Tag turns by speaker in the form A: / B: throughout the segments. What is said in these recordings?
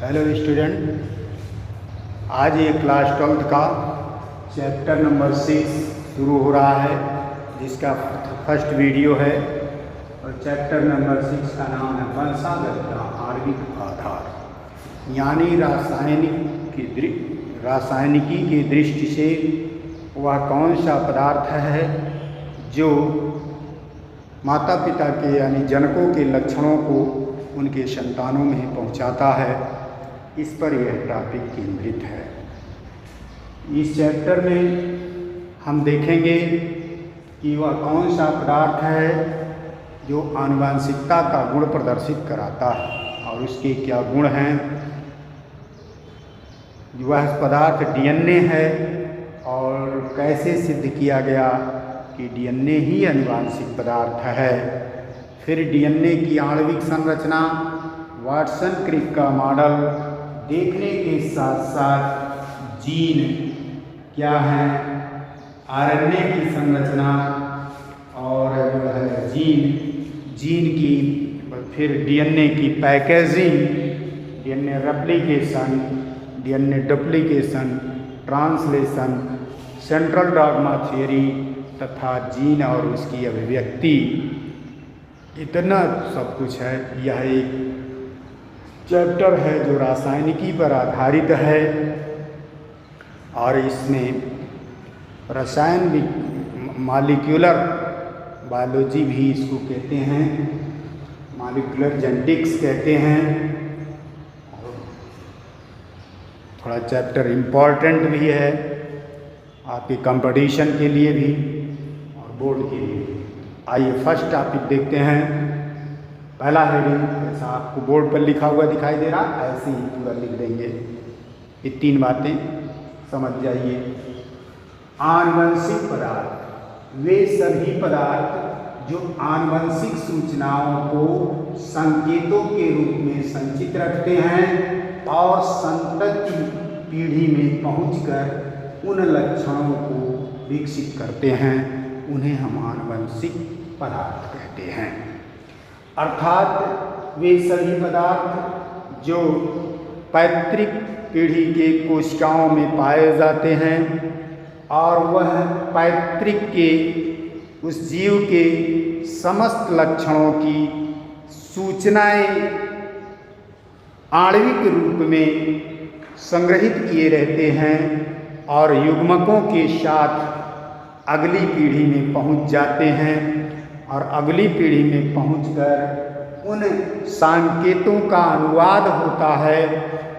A: Hello student, आज ये class 12 का चैप्टर नंबर 6 शुरू हो रहा है, जिसका फर्स्ट वीडियो है। और चैप्टर नंबर 6 का नाम है वंशागत का आणविक आधार, यानी रासायनिकी की दृष्टि से वह कौन सा पदार्थ है जो माता पिता के यानी जनकों के लक्षणों को उनके संतानों में पहुंचाता है। इस पर यह टॉपिक केंद्रित है। इस चैप्टर में हम देखेंगे कि वह कौन सा पदार्थ है जो आनुवंशिकता का गुण प्रदर्शित कराता है और उसके क्या गुण हैं। वह पदार्थ डीएनए है और कैसे सिद्ध किया गया कि डीएनए ही आनुवंशिक पदार्थ है। फिर डीएनए की आणविक संरचना, वाटसन क्रिक का मॉडल देखने के साथ साथ जीन क्या है, आरएनए की संरचना और जो है जीन की, फिर डीएनए की packaging, DNA replication, DNA duplication, translation, central dogma theory तथा जीन और उसकी अभिव्यक्ति, इतना सब कुछ है। यह एक चैप्टर है जो रासायनिकी पर आधारित है और इसमें रसायन मॉलिक्यूलर बायोलॉजी भी इसको कहते हैं, मॉलिक्यूलर जेनेटिक्स कहते हैं। और थोड़ा चैप्टर इम्पॉर्टेंट भी है आपके कंपटीशन के लिए भी और बोर्ड के लिए। आइए फर्स्ट टॉपिक देखते हैं। पहला हेडिंग जैसा आपको बोर्ड पर लिखा हुआ दिखाई दे रहा, ऐसे ही पूरा लिख देंगे। ये 3 बातें समझ जाइए। आनुवंशिक पदार्थ वे सभी पदार्थ जो आनुवंशिक सूचनाओं को संकेतों के रूप में संचित रखते हैं और संतति पीढ़ी में पहुंचकर उन लक्षणों को विकसित करते हैं, उन्हें हम आनुवंशिक पदार्थ कहते हैं। अर्थात वे सभी पदार्थ जो पैतृक पीढ़ी के कोशिकाओं में पाए जाते हैं और वह पैतृक के उस जीव के समस्त लक्षणों की सूचनाएं आणविक रूप में संग्रहित किए रहते हैं और युग्मकों के साथ अगली पीढ़ी में पहुंच जाते हैं और अगली पीढ़ी में पहुंचकर उन संकेतों का अनुवाद होता है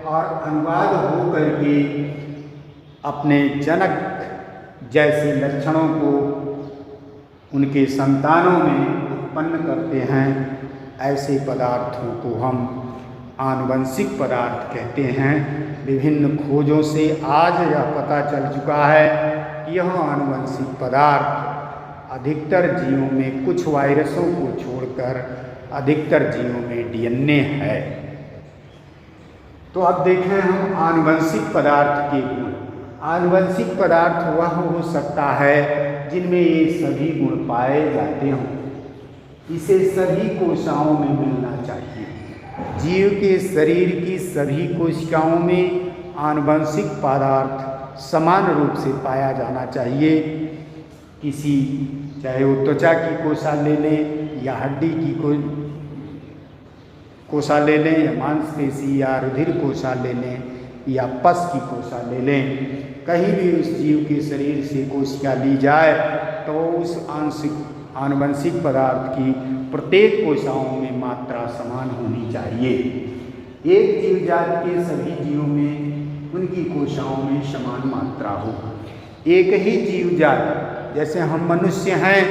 A: और अनुवाद होकर के अपने जनक जैसे लक्षणों को उनके संतानों में उत्पन्न करते हैं। ऐसे पदार्थों को हम आनुवंशिक पदार्थ कहते हैं। विभिन्न खोजों से आज यह पता चल चुका है कि यह आनुवंशिक पदार्थ अधिकतर जीवों में, कुछ वायरसों को छोड़कर अधिकतर जीवों में डीएनए है। तो अब देखें हम आनुवंशिक पदार्थ के गुण। आनुवंशिक पदार्थ वह हो सकता है जिनमें ये सभी गुण पाए जाते हों। इसे सभी कोशिकाओं में मिलना चाहिए। जीव के शरीर की सभी कोशिकाओं में आनुवंशिक पदार्थ समान रूप से पाया जाना चाहिए। किसी, चाहे वो त्वचा की कोशिका ले लें या हड्डी की कोशिका ले लें या मांसपेशी या रुधिर कोशिका ले लें या पस की कोशिका ले लें, कहीं भी उस जीव के शरीर से कोशिका ली जाए तो उस आनुवंशिक पदार्थ की प्रत्येक कोशिकाओं में मात्रा समान होनी चाहिए। एक जीव जात के सभी जीवों में उनकी कोशिकाओं में समान मात्रा हो। एक ही जीव जात, जैसे हम मनुष्य हैं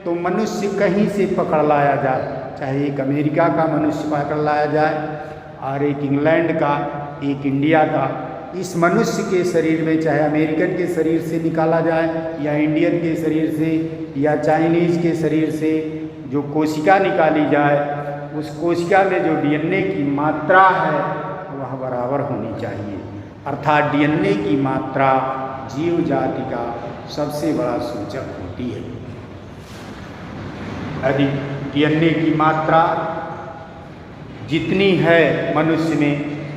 A: तो मनुष्य कहीं से पकड़ लाया जाए, चाहे एक अमेरिका का मनुष्य पकड़ लाया जाए और एक इंग्लैंड का, एक इंडिया का, इस मनुष्य के शरीर में चाहे अमेरिकन के शरीर से निकाला जाए या इंडियन के शरीर से या चाइनीज़ के शरीर से जो कोशिका निकाली जाए, उस कोशिका में जो डीएनए की मात्रा है वह बराबर होनी चाहिए। अर्थात डीएनए की मात्रा जीव जाति का सबसे बड़ा सूचक होती है। यदि डीएनए की मात्रा जितनी है मनुष्य में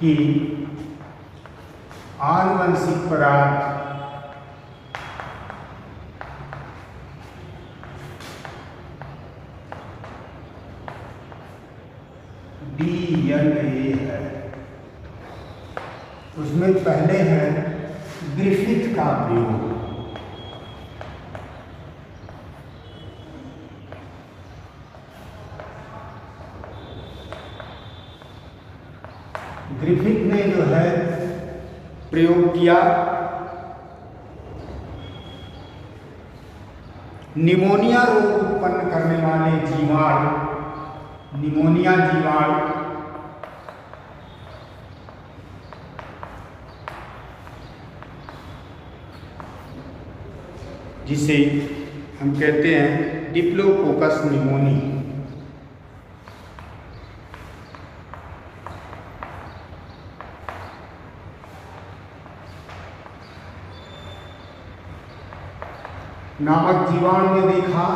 A: कि आनुवंशिक पदार्थ DNA है। उसमें पहले है ग्रिफिथ का प्रयोग। ग्रिफिथ ने जो है प्रयोग किया निमोनिया रोग उत्पन्न करने वाले जीवाणु, निमोनिया जीवाणु जिसे हम कहते हैं डिप्लोकोकस निमोनी, नामक जीवाणु ने देखा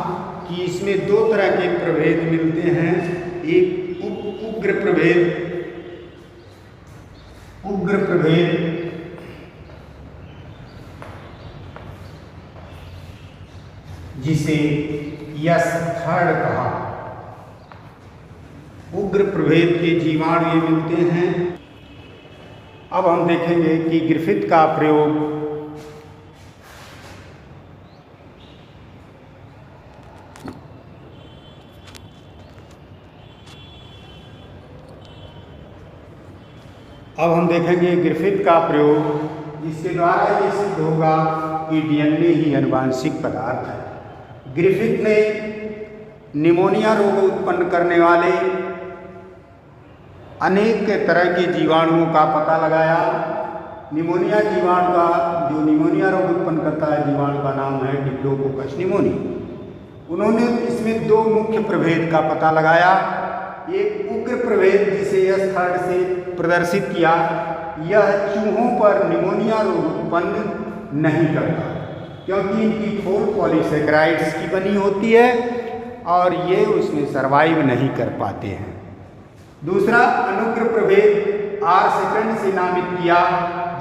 A: कि इसमें दो तरह के प्रभेद मिलते हैं। एक उग्र प्रभेद जिसे यश-थर्ड कहा। उग्र प्रभेद के जीवाणु ये मिलते हैं। अब हम देखेंगे कि ग्रिफिथ का प्रयोग ग्रिफिथ का प्रयोग जिसके द्वारा ये सिद्ध होगा कि DNA ही आनुवंशिक पदार्थ है। ग्रिफिथ ने निमोनिया रोग उत्पन्न करने वाले अनेक तरह के जीवाणुओं का पता लगाया। निमोनिया जीवाणु का जो निमोनिया रोग उत्पन्न करता है जीवाणु का नाम है डिप्लोकोकस निमोनी। उन्होंने इसमें दो मुख्य प्रभेद का पता लगाया। एक उग्र प्रभेद जिसे यश-थर्ड से प्रदर्शित किया, यह चूहों पर निमोनिया रोग उत्पन्न नहीं करता क्योंकि इनकी खोल पॉलीसेकेराइड्स की बनी होती है और ये उसमें सर्वाइव नहीं कर पाते हैं। दूसरा अनुग्र प्रभेद R सेकंड से नामित किया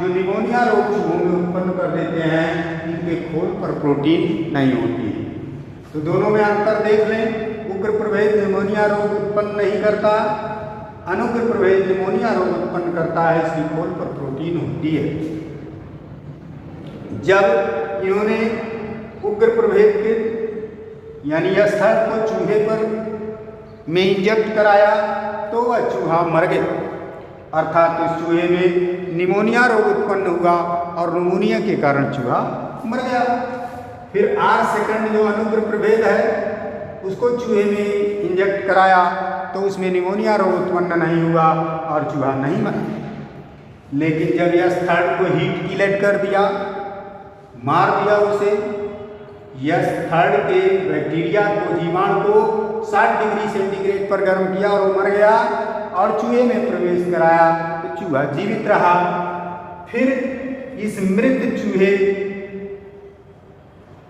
A: जो निमोनिया रोग चूहों में उत्पन्न कर देते हैं, इनके खोल पर प्रोटीन नहीं होती है। तो दोनों में अंतर देख लें। उग्र प्रभेद निमोनिया रोग उत्पन्न नहीं करता, अनुग्र प्रभेद निमोनिया रोग उत्पन्न करता है, इसकी खोल पर प्रोटीन होती है। जब इन्होंने उग्र प्रभेद के यानी यश-थर्ड को चूहे पर में इंजेक्ट कराया तो वह चूहा मर गया, अर्थात उस चूहे में निमोनिया रोग उत्पन्न हुआ और निमोनिया के कारण चूहा मर गया। फिर R सेकंड जो अनुग्र प्रभेद है उसको चूहे में इंजेक्ट कराया तो उसमें निमोनिया रोग उत्पन्न नहीं हुआ और चूहा नहीं मरा। लेकिन जब यश-थर्ड को हीट किलेट कर दिया, मार दिया उसे, यश-थर्ड के बैक्टीरिया को जीवाणु को 60 डिग्री सेंटीग्रेड पर गर्म किया और वो मर गया और चूहे में प्रवेश कराया तो चूहा जीवित रहा। फिर इस मृत चूहे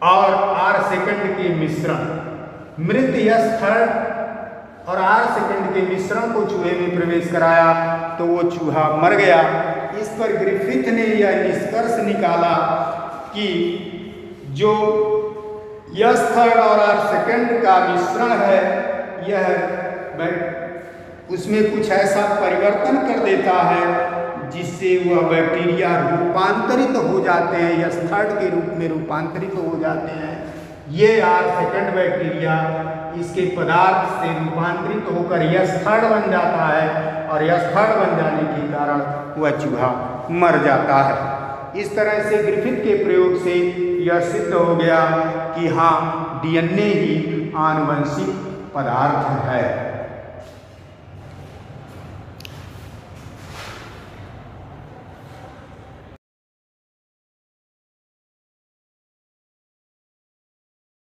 A: और R सेकंड के मिश्रण, मृत यश-थर्ड और R सेकंड के मिश्रण को चूहे में प्रवेश कराया तो वो चूहा मर गया। इस पर ग्रिफिथ ने यह निष्कर्ष निकाला कि जो यश-थर्ड और R सेकंड का मिश्रण है यह उसमें कुछ ऐसा परिवर्तन कर देता है जिससे वह बैक्टीरिया रूपांतरित हो जाते हैं, यश-थर्ड के रूप में रूपांतरित हो जाते हैं। ये R सेकंड बैक्टीरिया इसके पदार्थ से रूपांतरित होकर यश-थर्ड बन जाता है और यश-थर्ड बन जाने के कारण वह चूहा मर जाता है। इस तरह से ग्रिफिथ के प्रयोग से यह सिद्ध हो गया कि हाँ, DNA ही आनुवंशिक पदार्थ है।